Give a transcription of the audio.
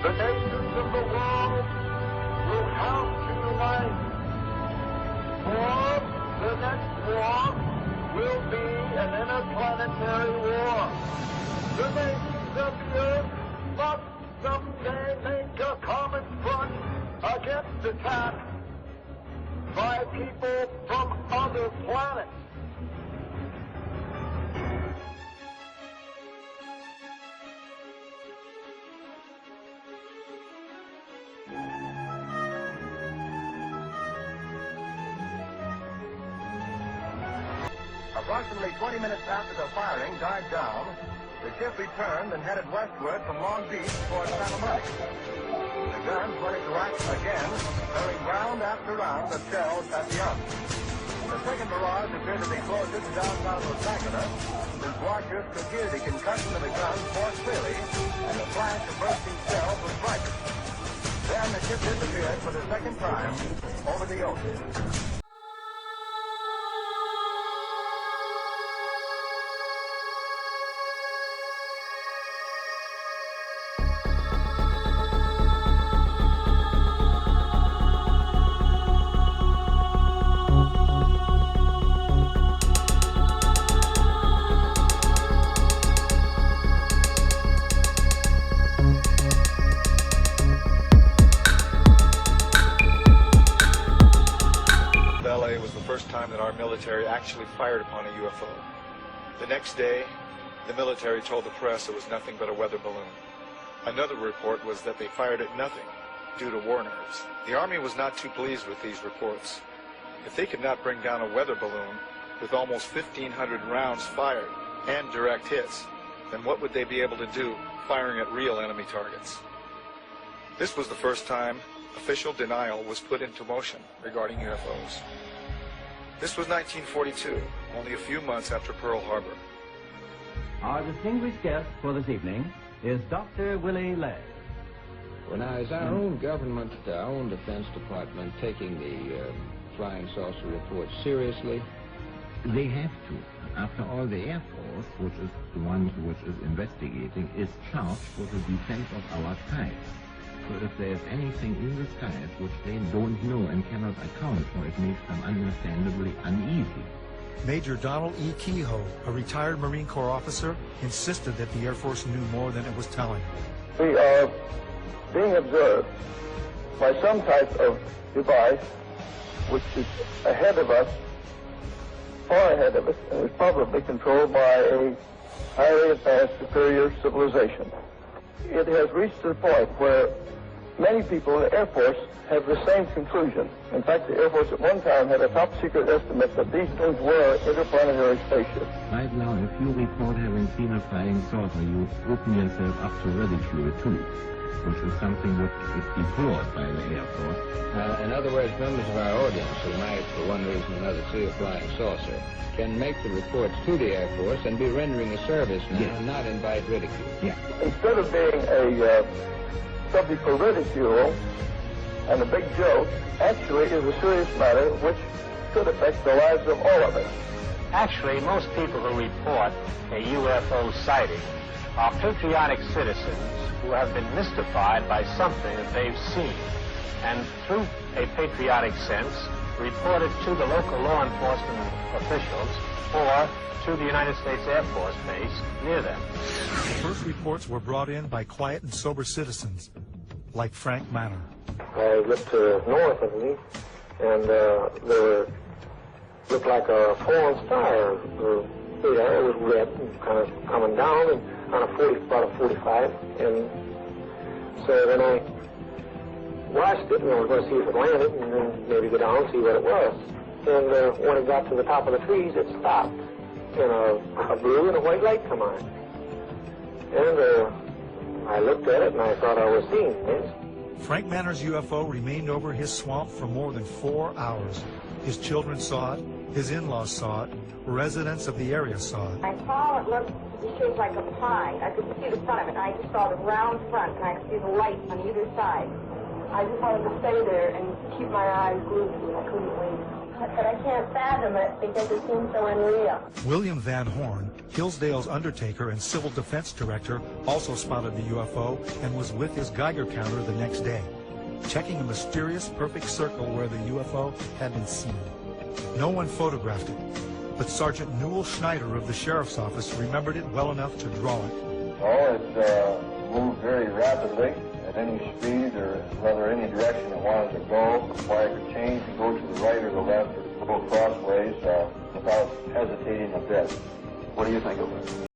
the nations of the world will have to unite. For the next war will be an interplanetary war. The nations of the earth must someday make a common front against attack by people from other planets. Approximately 20 minutes after the firing died down, the ship returned and headed westward from Long Beach towards Santa Monica. The guns went into action again, firing round after round of shells at the Army. The second barrage appeared to be closer to downtown Los Angeles, since watchers could hear the concussion of the guns more clearly, and the flash of bursting shells was brighter. Then the ship disappeared for the second time over the ocean. Time that our military actually fired upon a UFO. The next day, the military told the press it was nothing but a weather balloon. Another report was that they fired at nothing due to war nerves. The Army was not too pleased with these reports. If they could not bring down a weather balloon with almost 1,500 rounds fired and direct hits, then what would they be able to do firing at real enemy targets? This was the first time official denial was put into motion regarding UFOs. This was 1942, only a few months after Pearl Harbor. Our distinguished guest for this evening is Dr. Willie Lay. Well, now, is our own government, our own Defense Department, taking the flying saucer reports seriously? They have to. After all, the Air Force, which is the one which is investigating, is charged with the defense of our skies. So if there's anything in the skies which they don't know and cannot account for, it makes them understandably uneasy. Major Donald E. Kehoe, a retired Marine Corps officer, insisted that the Air Force knew more than it was telling. We are being observed by some type of device which is ahead of us, far ahead of us, and is probably controlled by a highly advanced superior civilization. It has reached the point where many people in the Air Force have the same conclusion. In fact, the Air Force at one time had a top-secret estimate that these things were interplanetary spaceships. Right now, if you report having seen a flying saucer, you open yourself up to ridicule too, which is something which is deplored by the Air Force. In other words, members of our audience who might, for one reason or another, see a flying saucer can make the reports to the Air Force and be rendering a service now, and not invite ridicule. Yeah. Instead of being a subject for ridicule and a big joke, actually is a serious matter which could affect the lives of all of us. Actually, most people who report a UFO sighting are patriotic citizens who have been mystified by something that they've seen, and through a patriotic sense, report it to the local law enforcement officials or to the United States Air Force base near them. The first reports were brought in by quiet and sober citizens, like Frank Manor. I looked north of me, and there looked like a fallen star. The air was red and kind of coming down, and on about a 45, and so then I watched it, and I was going to see if it landed, and then maybe go down and see what it was. And when it got to the top of the trees, it stopped, and a blue and a white light come on. And I looked at it, and I thought I was seeing things. Frank Manor's UFO remained over his swamp for more than 4 hours. His children saw it, his in-laws saw it, residents of the area saw it. I saw it looked shaped like a pie. I could see the front of it, and I just saw the round front, and I could see the lights on either side. I just wanted to stay there and keep my eyes glued to it. I couldn't leave. but I can't fathom it because it seems so unreal. William Van Horn, Hillsdale's undertaker and civil defense director, also spotted the UFO and was with his Geiger counter the next day, checking a mysterious perfect circle where the UFO had been seen. No one photographed it, but Sergeant Newell Schneider of the Sheriff's Office remembered it well enough to draw it. Oh, it moved very rapidly at any speed or rather any direction it wanted to go. Why it could change and go to the right or the left or go crossways without hesitating a bit. What do you think of it?